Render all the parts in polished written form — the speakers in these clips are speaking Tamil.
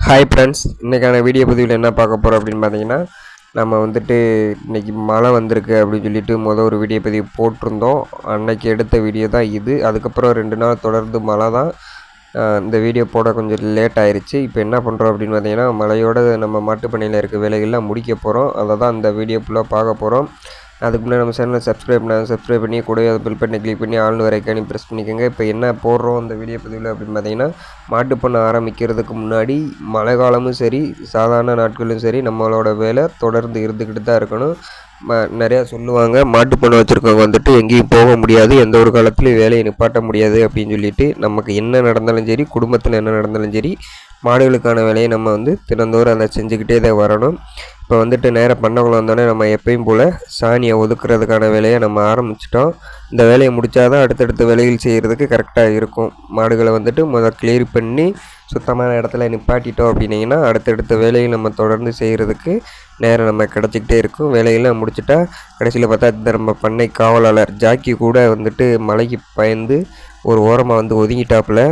ஹாய் ஃப்ரெண்ட்ஸ், இன்றைக்கான வீடியோ பதிவில் என்ன பார்க்க போகிறோம் அப்படின்னு பார்த்தீங்கன்னா, நம்ம வந்துட்டு இன்றைக்கி மழை வந்திருக்கு அப்படின்னு சொல்லிட்டு ஒரு வீடியோ பதிவு போட்டிருந்தோம். அன்னைக்கு எடுத்த வீடியோ தான் இது. அதுக்கப்புறம் 2 நாள் தொடர்ந்து மழை தான். இந்த வீடியோ போட கொஞ்சம் லேட் ஆயிடுச்சு. இப்போ என்ன பண்ணுறோம் அப்படின்னு பார்த்தீங்கன்னா, மழையோட நம்ம மாட்டுப்பண்ணையில் இருக்க வேலைகள்லாம் முடிக்க போகிறோம். அதை தான் இந்த வீடியோ ஃபுல்லாக பார்க்க போகிறோம். அதுக்கு முன்னாடி நம்ம சேனலை சப்ஸ்கிரைப் பண்ணி கூடவே அது பெல் பட்டனை கிளிக் பண்ணி ஆல்னு வரைக்கானி ப்ரெஸ் பண்ணிக்கோங்க. இப்போ என்ன போடுறோம் இந்த வீடியோ பதிவில் அப்படின்னு பார்த்தீங்கன்னா, மாட்டு பண்ண ஆரம்பிக்கிறதுக்கு முன்னாடி மழை காலமும் சரி சாதாரண நாட்களும் சரி நம்மளோட வேலை தொடர்ந்து இருந்துக்கிட்டு தான் இருக்கணும். நிறையா சொல்லுவாங்க, மாட்டு பண்ணை வச்சுருக்கவங்க வந்துட்டு எங்கேயும் போக முடியாது, எந்த ஒரு காலத்துலையும் வேலையை நிப்பாட்ட முடியாது அப்படின்னு சொல்லிட்டு, நமக்கு என்ன நடந்தாலும் சரி, குடும்பத்தில் என்ன நடந்தாலும் சரி, மாடுகளுக்கான வேலையை நம்ம தினந்தோறும் அதை செஞ்சுக்கிட்டே தான் வரணும். இப்போ வந்துட்டு நேராக பண்ணக்குள்ள வந்தோடனே நம்ம எப்பயும் போல் சாணியை ஒதுக்குறதுக்கான வேலையை நம்ம ஆரம்பிச்சிட்டோம். இந்த வேலையை முடித்தாதான் அடுத்தடுத்த வேலைகள் செய்கிறதுக்கு கரெக்டாக இருக்கும். மாடுகளை முதல் கிளியர் பண்ணி சுத்தமான இடத்துல நிப்பாட்டிட்டோம் அப்படின்னிங்கன்னா அடுத்தடுத்த வேலையை நம்ம தொடர்ந்து செய்கிறதுக்கு நேரம் நம்ம கிடச்சிக்கிட்டே இருக்கும். வேலையெல்லாம் முடிச்சுட்டா கடைசியில் பார்த்தா இந்த நம்ம பண்ணை காவலாளர் ஜாக்கி கூட மழைக்கு பயந்து ஒரு ஓரமாக ஒதுங்கிட்டாப்புல.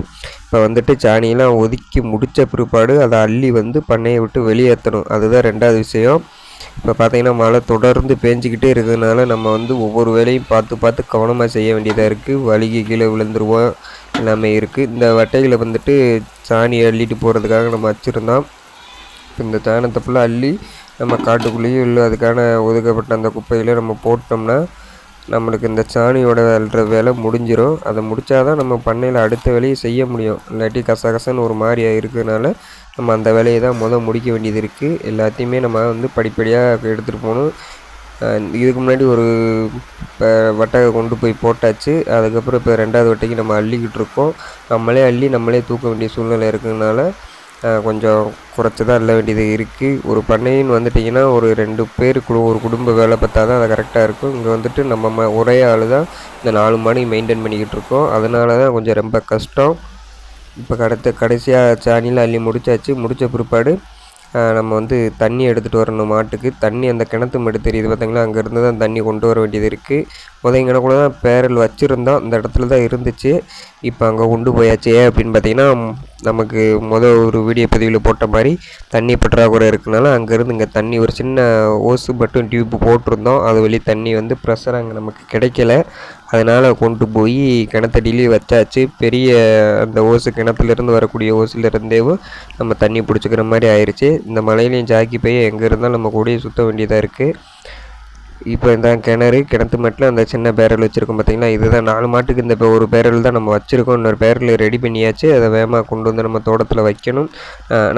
இப்போ சாணியெல்லாம் ஒதுக்கி முடித்த பிற்பாடு அதை அள்ளி பண்ணையை விட்டு வெளியேற்றணும். அதுதான் 2வது விஷயம். இப்போ பார்த்திங்கன்னா மழை தொடர்ந்து பேஞ்சிக்கிட்டே இருக்கிறதுனால நம்ம ஒவ்வொரு வேலையும் பார்த்து கவனமாக செய்ய வேண்டியதாக இருக்குது. வலிக்கு கீழே விழுந்துருவோம், எல்லாமே இருக்குது. இந்த வட்டைகளை சாணி அள்ளிட்டு போகிறதுக்காக நம்ம வச்சுருந்தோம். இந்த சாணத்தை ஃபுல்லாக அள்ளி நம்ம காட்டுக்குள்ளேயும் இல்லை அதுக்கான ஒதுக்கப்பட்ட அந்த குப்பையில் நம்ம போட்டோம்னா நம்மளுக்கு இந்த சாணியோட அள்ளுற வேலை முடிஞ்சிடும். அதை முடித்தாதான் நம்ம பண்ணையில் அடுத்த வேலையை செய்ய முடியும். இல்லாட்டி கசகசன்னு ஒரு மாதிரி இருக்கிறதுனால நம்ம அந்த வேலையை தான் முடிக்க வேண்டியது இருக்குது. எல்லாத்தையுமே நம்ம படிப்படியாக எடுத்துகிட்டு போகணும். இதுக்கு முன்னாடி ஒரு வட்டை கொண்டு போய் போட்டாச்சு. அதுக்கப்புறம் இப்போ 2வது வட்டைக்கு நம்ம அள்ளிக்கிட்டு இருக்கோம். நம்மளே தூக்க வேண்டிய சூழ்நிலை இருக்கிறதுனால கொஞ்சம் குறைச்சி தான் அள்ள வேண்டியது இருக்குது. ஒரு பண்ணைன்னு வந்துட்டிங்கன்னா ஒரு 2 பேர் ஒரு குடும்ப வேலை பார்த்தா தான் அது கரெக்டாக இருக்கும். இங்கே நம்ம ஒரே ஆள் தான் இந்த 4 மாடு மெயின்டைன் பண்ணிக்கிட்டு இருக்கோம். அதனால தான் கொஞ்சம் ரொம்ப கஷ்டம். இப்போ கடைசியாக சாணியில் அள்ளி முடித்த பிற்பாடு நம்ம தண்ணி எடுத்துகிட்டு வரணும் மாட்டுக்கு. தண்ணி அந்த கிணத்து மடு தெரியுது பார்த்திங்களா, அங்கேருந்து தான் தண்ணி கொண்டு வர வேண்டியது இருக்குது. இங்கனக்குள்ள தான் பேரல் வச்சுருந்தோம், இந்த இடத்துல தான் இருந்துச்சு. இப்போ அங்கே கொண்டு போயாச்சு. அப்படின்னு பார்த்திங்கன்னா நமக்கு ஒரு வீடியோ பதிவில் போட்ட மாதிரி தண்ணி பற்றாக்குறை இருக்குனால அங்கேருந்து இங்கே தண்ணி ஒரு சின்ன ஓஸு மட்டும் டியூப்பு போட்டிருந்தோம். அது வழி தண்ணி ப்ரெஷர் அங்கே நமக்கு கிடைக்கல. அதனால் கொண்டு போய் கிணத்தடியிலே வச்சாச்சு. பெரிய அந்த ஓஸு கிணத்துலேருந்து வரக்கூடிய ஓஸுலேருந்தேவும் நம்ம தண்ணி பிடிச்சிக்கிற மாதிரி ஆயிடுச்சு. இந்த மலையிலையும் ஜாக்கி போய் எங்கே இருந்தாலும் நம்ம கூடயே சுற்ற வேண்டியதாக இருக்குது. இப்போ இந்த கிணத்து மட்டில் அந்த சின்ன பேரல் வச்சுருக்கோம் பார்த்திங்களா, இதுதான் 4 மாட்டுக்கு இந்த ஒரு பேரல் தான் நம்ம வச்சுருக்கோம். இன்னொரு பேரல் ரெடி பண்ணியாச்சு. அதை வேகமாக கொண்டு நம்ம தோட்டத்தில் வைக்கணும்.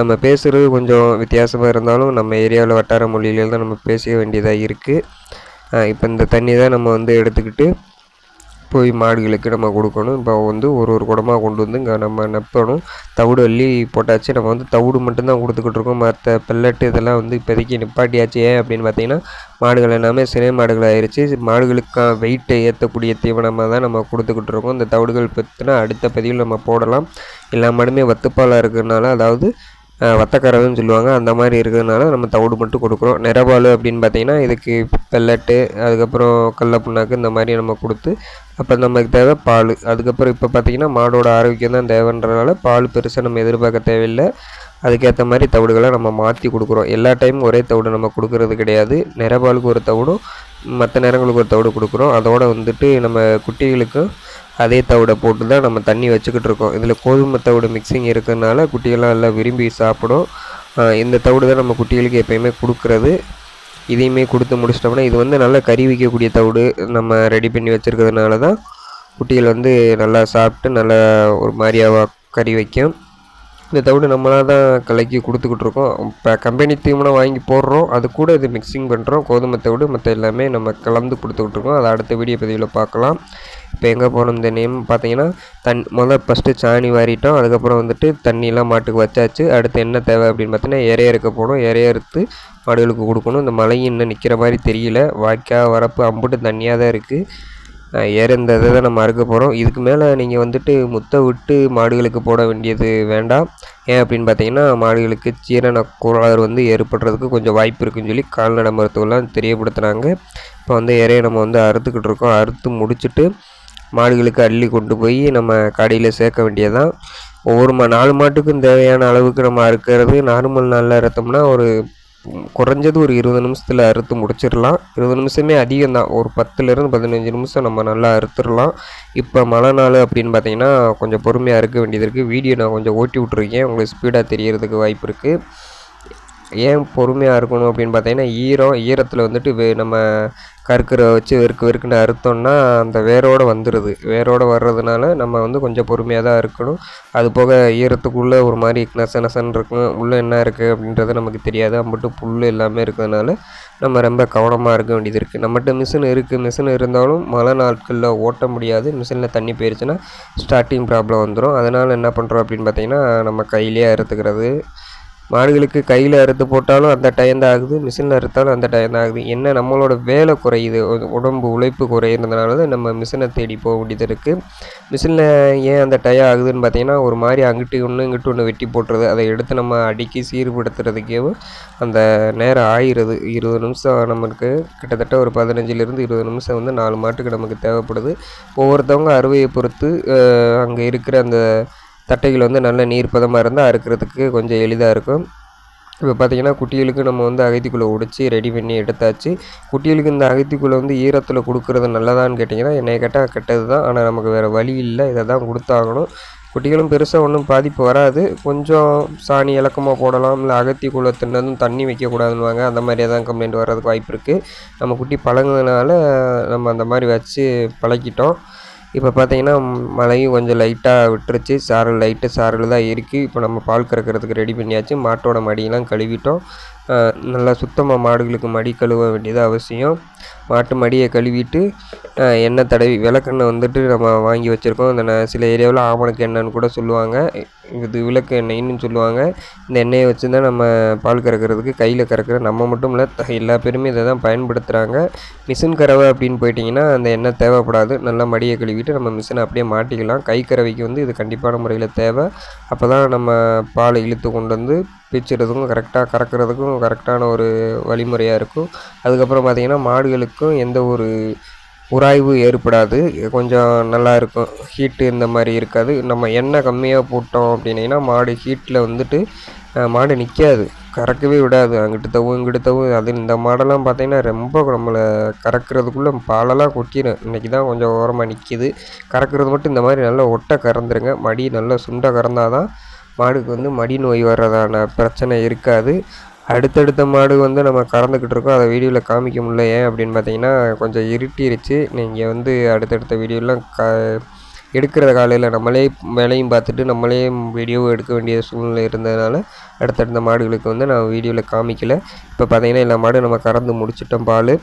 நம்ம பேசுகிறது கொஞ்சம் வித்தியாசமாக இருந்தாலும் நம்ம ஏரியாவில் வட்டார மொழியில தான் நம்ம பேச வேண்டியதாக இருக்குது. இப்போ இந்த தண்ணி தான் நம்ம எடுத்துக்கிட்டு போய் மாடுகளுக்கு நம்ம கொடுக்கணும். இப்போ ஒரு குடமாக கொண்டு இங்கே நம்ம நெப்பணும். தவிடு அள்ளி போட்டாச்சு. நம்ம தவிடு மட்டும்தான் கொடுத்துக்கிட்டு இருக்கோம். மற்ற பெல்லட்டு இதெல்லாம் இப்போதைக்கு நிப்பாட்டியாச்சு. ஏன் அப்படின்னு பார்த்தீங்கன்னா மாடுகள் எல்லாமே சினை மாடுகள் ஆயிடுச்சு. மாடுகளுக்கான வெயிட்டை ஏற்றக்கூடிய தீவனமாக தான் நம்ம கொடுத்துக்கிட்டு இருக்கோம். இந்த தவிடுகள் பற்றினா அடுத்த பதிவில் நம்ம போடலாம். எல்லா மாடுமே வத்துப்பாலாக இருக்கிறதுனால, அதாவது வத்தக்கறவைன்னு சொல்லுவாங்க, அந்த மாதிரி இருக்கிறதுனால நம்ம தவிடு மட்டும் கொடுக்குறோம். நிறபால் அப்படின்னு பார்த்திங்கன்னா இதுக்கு பெல்லட்டு, அதுக்கப்புறம் கடல புண்ணாக்கு இந்த மாதிரி நம்ம கொடுத்து அப்போ நமக்கு தேவை பால். அதுக்கப்புறம் இப்போ பார்த்திங்கன்னா மாடோட ஆரோக்கியம் தான் தேவைன்றதுனால பால் பெருசாக நம்ம எதிர்பார்க்க தேவையில்லை. அதுக்கேற்ற மாதிரி தவிடுகளை நம்ம மாற்றி கொடுக்குறோம். எல்லா டைமும் ஒரே தவிடு நம்ம கொடுக்கறது கிடையாது. நிறபாலுக்கு ஒரு தவிடும் மற்ற நேரங்களுக்கு ஒரு தவிடு கொடுக்குறோம். அதோடு நம்ம குட்டிகளுக்கும் அதே தவிடை போட்டு தான் நம்ம தண்ணி வச்சுக்கிட்டு இருக்கோம். இதில் கோதுமை தவிடு மிக்சிங் இருக்கிறதுனால குட்டிகள்லாம் எல்லாம் விரும்பி சாப்பிடும். இந்த தவிடு தான் நம்ம குட்டிகளுக்கு எப்போயுமே கொடுக்குறது. இதையுமே கொடுத்து முடிச்சிட்டோம்னா இது நல்லா கறி வைக்கக்கூடிய தவிடு நம்ம ரெடி பண்ணி வச்சுருக்கிறதுனால தான் குட்டிகள் நல்லா சாப்பிட்டு நல்லா ஒரு மாதிரியாக கறி வைக்கும். இந்த தவிடு நம்மளாக தான் கலக்கி கொடுத்துக்கிட்டு இருக்கோம். இப்போ கம்பெனி தீவனம் வாங்கி போடுறோம், அது கூட இது மிக்சிங் பண்ணுறோம். கோதுமை தவிடு மற்ற எல்லாமே நம்ம கலந்து கொடுத்துக்கிட்டு இருக்கோம். அதை அடுத்த வீடியோ பதிவில் பார்க்கலாம். இப்போ எங்கே போகணும் இந்த நேம் பார்த்தீங்கன்னா ஃபஸ்ட்டு சாணி வாரிட்டோம். அதுக்கப்புறம் தண்ணியெலாம் மாட்டுக்கு வச்சாச்சு. அடுத்து என்ன தேவை அப்படின்னு பார்த்தீங்கன்னா இறைய இருக்க போகணும். இறைய அறுத்து மாடுகளுக்கு கொடுக்கணும். இந்த மழையும் இன்னும் நிற்கிற மாதிரி தெரியல. வாய்க்கால் வரப்பு அம்புட்டு தண்ணியாக தான் இருக்குது. இந்த இதை தான் நம்ம அறுக்க போகிறோம். இதுக்கு மேலே நீங்கள் முத்தை விட்டு மாடுகளுக்கு போட வேண்டியது வேண்டாம். ஏன் அப்படின்னு பார்த்தீங்கன்னா மாடுகளுக்கு ஜீரண கோளாறு ஏற்படுறதுக்கு கொஞ்சம் வாய்ப்பு இருக்குன்னு சொல்லி கால்நடை மருத்துவம்லாம் தெரியப்படுத்துனாங்க. இப்போ இறைய நம்ம அறுத்துக்கிட்டு இருக்கோம். அறுத்து முடிச்சுட்டு மாடுகளுக்கு அள்ளி கொண்டு போய் நம்ம கடையில் சேர்க்க வேண்டியதான். ஒவ்வொரு 4 மாட்டுக்கும் தேவையான அளவுக்கு நம்ம அறுக்கிறது நார்மல் நாளில் அறுத்தோம்னா ஒரு குறைஞ்சது ஒரு 20 நிமிஷத்தில் அறுத்து முடிச்சிடலாம். 20 நிமிஷமே அதிகம் தான். ஒரு 10லேருந்து 15 நிமிஷம் நம்ம நல்லா அறுத்துடலாம். இப்போ மழை நாள் அப்படின்னு பார்த்தீங்கன்னா கொஞ்சம் பொறுமையாக அறுக்க வேண்டியது இருக்குது. வீடியோ நான் கொஞ்சம் ஓட்டி விட்ருக்கேன், உங்களுக்கு ஸ்பீடாக தெரியறதுக்கு வாய்ப்பு இருக்குது. ஏன் பொறுமையாக இருக்கணும் அப்படின்னு பார்த்தீங்கன்னா ஈரத்தில் வந்துட்டு நம்ம கறுக்கிற வச்சு வெறுக்குன்னு அறுத்தோம்னா அந்த வேரோடு வந்துடுது. வேரோடு வர்றதுனால நம்ம வந்து கொஞ்சம் பொறுமையாக தான் இருக்கணும். அது போக ஈரத்துக்குள்ளே ஒரு மாதிரி நசன்னு இருக்கும், உள்ளே என்ன இருக்குது அப்படின்றது நமக்கு தெரியாது. அம்பிட்டு புல் எல்லாமே இருக்கிறதுனால நம்ம ரொம்ப கவனமாக இருக்க வேண்டியது இருக்குது. நம்மகிட்ட மிஷின் இருக்குது, மிஷின் இருந்தாலும் மழை நாட்களில் ஓட்ட முடியாது. மிஷினில் தண்ணி போயிடுச்சுன்னா ஸ்டார்டிங் ப்ராப்ளம் வந்துடும். அதனால் என்ன பண்ணுறோம் அப்படின்னு பார்த்தீங்கன்னா நம்ம கையிலேயே அறுத்துக்கிறது. மாடுகளுக்கு கையில் அறுத்து போட்டாலும் அந்த டைம் தான் ஆகுது, மிஷினில் அறுத்தாலும் அந்த டைம் தான் ஆகுது. என்ன நம்மளோட வேலை குறையுது, உடம்பு உழைப்பு குறையிறதுனால தான் நம்ம மிஷினை தேடி போக வேண்டியது இருக்குது. மிஷினில் ஏன் அந்த டைம் ஆகுதுன்னு பார்த்தீங்கன்னா ஒரு மாதிரி அங்கிட்டு ஒன்று இங்கிட்டு ஒன்று வெட்டி போட்டுறது. அதை எடுத்து நம்ம அடுக்கி சீர்படுத்துறதுக்கே அந்த நேரம் ஆயிடுது. 20 நிமிஷம் நமக்கு கிட்டத்தட்ட ஒரு 15லேருந்து 20 நிமிஷம் வந்து 4 மாட்டுக்கு நமக்கு தேவைப்படுது. ஒவ்வொருத்தவங்க அறுவையை பொறுத்து அங்கே இருக்கிற அந்த தட்டைகள் வந்து நல்ல நீர் பதமாக இருந்தால் அறுக்கிறதுக்கு கொஞ்சம் எளிதாக இருக்கும். இப்போ பார்த்திங்கன்னா குட்டிகளுக்கு நம்ம வந்து அகத்திக்குள்ளே உடைச்சி ரெடி பண்ணி எடுத்தாச்சு. குட்டிகளுக்கு இந்த அகத்திக்குள்ளே வந்து ஈரத்தில் கொடுக்குறது நல்லதான்னு கேட்டிங்கன்னா என்னை கேட்டால் கெட்டது தான். ஆனால் நமக்கு வேறு வழி இல்லை, இதை தான் கொடுத்தாகணும். குட்டிகளும் பெருசாக ஒன்றும் பாதிப்பு வராது. கொஞ்சம் சாணி இலக்கமாக போடலாம், இல்லை அகத்திக்குள்ளே தின்னதும் தண்ணி வைக்கக்கூடாதுன்னுவாங்க. அந்த மாதிரியே தான் கம்ப்ளைண்ட் வர்றதுக்கு வாய்ப்பு இருக்குது. நம்ம குட்டி பழகுனதுனால நம்ம அந்த மாதிரி வச்சு பழக்கிட்டோம். இப்போ பார்த்தீங்கன்னா மழையும் கொஞ்சம் லைட்டாக விட்டுருச்சு, சாரல் தான் இருக்குது. இப்போ நம்ம பால் கறக்கிறதுக்கு ரெடி பண்ணியாச்சு. மாட்டோட மடியெல்லாம் கழுவிட்டோம். நல்லா சுத்தமாக மாடுகளுக்கு மடி கழுவ வேண்டியது அவசியம். மாட்டு மடியை கழுவிட்டு எண்ணெய் தடவி விளக்கெண்ணெய் வந்துட்டு நம்ம வாங்கி வச்சுருக்கோம். இந்த சில ஏரியாவில் ஆமணக்கு எண்ணெய்னு கூட சொல்லுவாங்க, இது விளக்கு எண்ணெய்ன்னு சொல்லுவாங்க. இந்த எண்ணெயை வச்சு தான் நம்ம பால் கறக்கிறதுக்கு கையில் கறக்கிற நம்ம மட்டும் இல்லை எல்லா பேருமே இதை தான் பயன்படுத்துகிறாங்க. மிஷின் கறவை அப்படின்னு போயிட்டிங்கன்னா அந்த எண்ணெய் தேவைப்படாது. நல்லா மடியை கழுவிட்டு நம்ம மிஷினை அப்படியே மாட்டிக்கலாம். கை கறவைக்கு வந்து இது கண்டிப்பான முறையில் தேவை. அப்போ தான் நம்ம பாலை இழுத்து கொண்டு வந்து பிச்சுறதுக்கும் கரெக்டாக கறக்கிறதுக்கும் கரெக்டான ஒரு வழிமுறையாக இருக்கும். அதுக்கப்புறம் பார்த்திங்கன்னா மாடுகளுக்கும் எந்த ஒரு உராய்வு ஏற்படாது, கொஞ்சம் நல்லா இருக்கும். ஹீட்டு இந்த மாதிரி இருக்காது. நம்ம எண்ணெய் கம்மியாக போட்டோம் அப்படின்னா மாடு ஹீட்டில் வந்துட்டு மாடு நிற்காது, கறக்கவே விடாது. அங்கிட்டு தவும் இங்கிட்டு தவும். அது இந்த மாடெல்லாம் பார்த்திங்கன்னா ரொம்ப நம்மளை கறக்கிறதுக்குள்ளே பாலெல்லாம் கொட்டிடும். இன்றைக்கி தான் கொஞ்சம் ஓரமாக நிற்கிது. கறக்கிறது மட்டும் இந்த மாதிரி நல்லா ஒட்டை கறந்துருங்க. மடி நல்லா சுண்டை கறந்தால் தான் மாடுக்கு வந்து மடி நோய் வர்றதான பிரச்சனை இருக்காது. அடுத்தடுத்த மாடு வந்து நம்ம கறந்துக்கிட்டு இருக்கோம், அதை வீடியோவில் காமிக்க முடியல. ஏன் அப்படின்னு பார்த்தீங்கன்னா கொஞ்சம் இருட்டிருச்சு. நீங்கள் வந்து அடுத்தடுத்த வீடியோலாம் எடுக்கிற காலையில் நம்மளே வேலையும் பார்த்துட்டு நம்மளே வீடியோவும் எடுக்க வேண்டிய சூழ்நிலை இருந்ததுனால அடுத்தடுத்த மாடுகளுக்கு வந்து நான் வீடியோவில் காமிக்கலை. இப்போ பார்த்தீங்கன்னா எல்லா மாடும் நம்ம கறந்து முடிச்சிட்டோம். பால்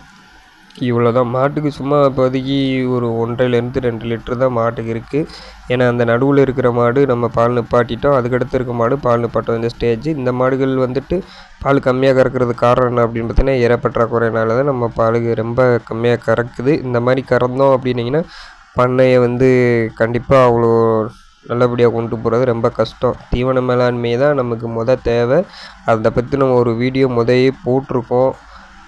இவ்வளோ தான். மாட்டுக்கு சும்மா இப்போதைக்கு ஒரு 1.5லேருந்து 2 லிட்டரு தான் மாட்டுக்கு இருக்குது. ஏன்னா அந்த நடுவில் இருக்கிற மாடு நம்ம பால் நிப்பாட்டிட்டோம், அதுக்கடுத்து இருக்க மாடு பால் நிப்பாட்ட வேண்டிய ஸ்டேஜ். இந்த மாடுகள் வந்துட்டு பால் கம்மியாக கறக்கிறதுக்கு காரணம் என்ன அப்படின்னு பார்த்தீங்கன்னா இறப்பற்றாக்குறையினால தான் நம்ம பாலுக்கு ரொம்ப கம்மியாக கறக்குது. இந்த மாதிரி கறந்தோம் அப்படின்னிங்கன்னா பண்ணையை வந்து கண்டிப்பாக அவ்வளோ நல்லபடியாக கொண்டு போகிறது ரொம்ப கஷ்டம். தீவன மேலாண்மை தான் நமக்கு தேவை. அதை பற்றி நம்ம ஒரு வீடியோ போட்டிருக்கோம்.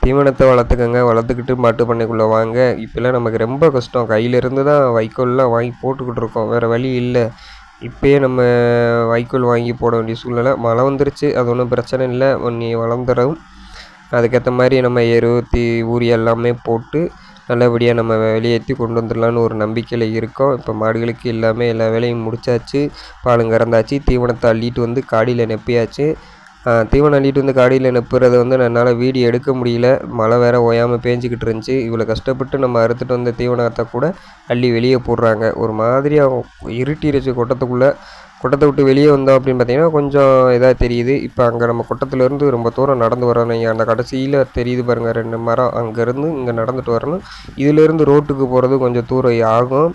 தீவனத்தை வளர்த்துக்கிட்டு மாட்டு பண்ணைக்குள்ளே வாங்க. இப்போல்லாம் நமக்கு ரொம்ப கஷ்டம். கையிலேருந்து தான் வைக்கோல்லாம் வாங்கி போட்டுக்கிட்டு இருக்கோம், வேறு வழி இல்லை. இப்போயே நம்ம வைக்கோல் வாங்கி போட வேண்டிய சூழ்நிலை. மழை வந்துருச்சு, அது ஒன்றும் பிரச்சனை இல்லை, நீ வளர்ந்துடும். அதுக்கேற்ற மாதிரி நம்ம யூரியா எல்லாமே போட்டு நல்லபடியாக நம்ம வெளியேற்றி கொண்டு வந்துடலான்னு ஒரு நம்பிக்கையில் இருக்கோம். இப்போ மாடுகளுக்கு எல்லா வேலையும் முடிச்சாச்சு. பாலும் கறந்தாச்சு. தீவனத்தை அள்ளிட்டு வந்து காடியில் நெப்பியாச்சு. தீவனம் அள்ளிட்டு வந்து காடியில் நெப்புறதை வந்து என்னால் வீடியோ எடுக்க முடியல, மழை வேறு ஓயாமல் பேஞ்சிக்கிட்டு இருந்துச்சு. இவ்வளோ கஷ்டப்பட்டு நம்ம அறுத்துட்டு வந்த தீவனத்தை கூட அள்ளி வெளியே போடுறாங்க. ஒரு மாதிரியாக இருட்டிருச்சு. கொட்டத்தை விட்டு வெளியே வந்தோம் அப்படின்னு பார்த்தீங்கன்னா கொஞ்சம் இதாக தெரியுது. இப்போ அங்கே நம்ம கொட்டத்துலேருந்து ரொம்ப தூரம் நடந்து வரோம். நீங்கள் அந்த கடைசியில் தெரியுது பாருங்கள் 2 மரம், அங்கேருந்து இங்கே நடந்துட்டு வரணும். இதிலேருந்து ரோட்டுக்கு போகிறது கொஞ்சம் தூரம் ஆகும்.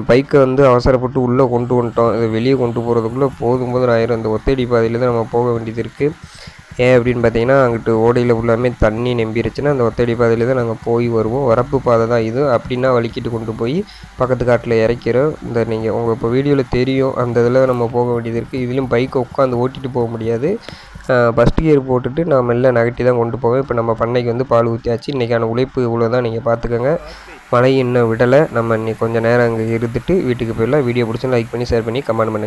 பைக்கை வந்து அவசரப்பட்டு உள்ளே கொண்டு வந்துட்டோம். இது வெளியே கொண்டு போகிறதுக்குள்ளே போதும் ஆயிரும். இந்த ஒத்தடி பாதையில் தான் நம்ம போக வேண்டியது இருக்குது. ஏன் அப்படின்னு பார்த்தீங்கன்னா அங்கிட்டு ஓடையில் ஃபுல்லாமே தண்ணி நம்பிருச்சுன்னா அந்த ஒத்தடி பாதையில் தான் நாங்கள் போய் வருவோம். வரப்பு பாதை தான் இது. அப்படின்னா வலிக்கிட்டு கொண்டு போய் பக்கத்து காட்டில் இறக்கிறோம். இந்த நீங்கள் உங்கள் இப்போ வீடியோவில் தெரியும், அந்த இதில் நம்ம போக வேண்டியது இருக்குது. இதுலேயும் பைக்கை உட்காந்து ஓட்டிகிட்டு போக முடியாது. ஃபஸ்ட் கியர் போட்டுட்டு நான் மெல்ல நகட்டி தான் கொண்டு போவேன். இப்போ நம்ம பண்ணைக்கு வந்து பால் ஊற்றியாச்சு. இன்றைக்கான உழைப்பு இவ்வளோ தான், நீங்கள் பார்த்துக்கோங்க. மழை இன்னும் விடலை. நம்ம இன்னைக்கு கொஞ்சம் நேரம் அங்கே இருந்துட்டு வீட்டுக்கு போயிடலாம். வீடியோ பிடிச்சி லைக் பண்ணி ஷேர் பண்ணி கமெண்ட் பண்ணுங்கள்.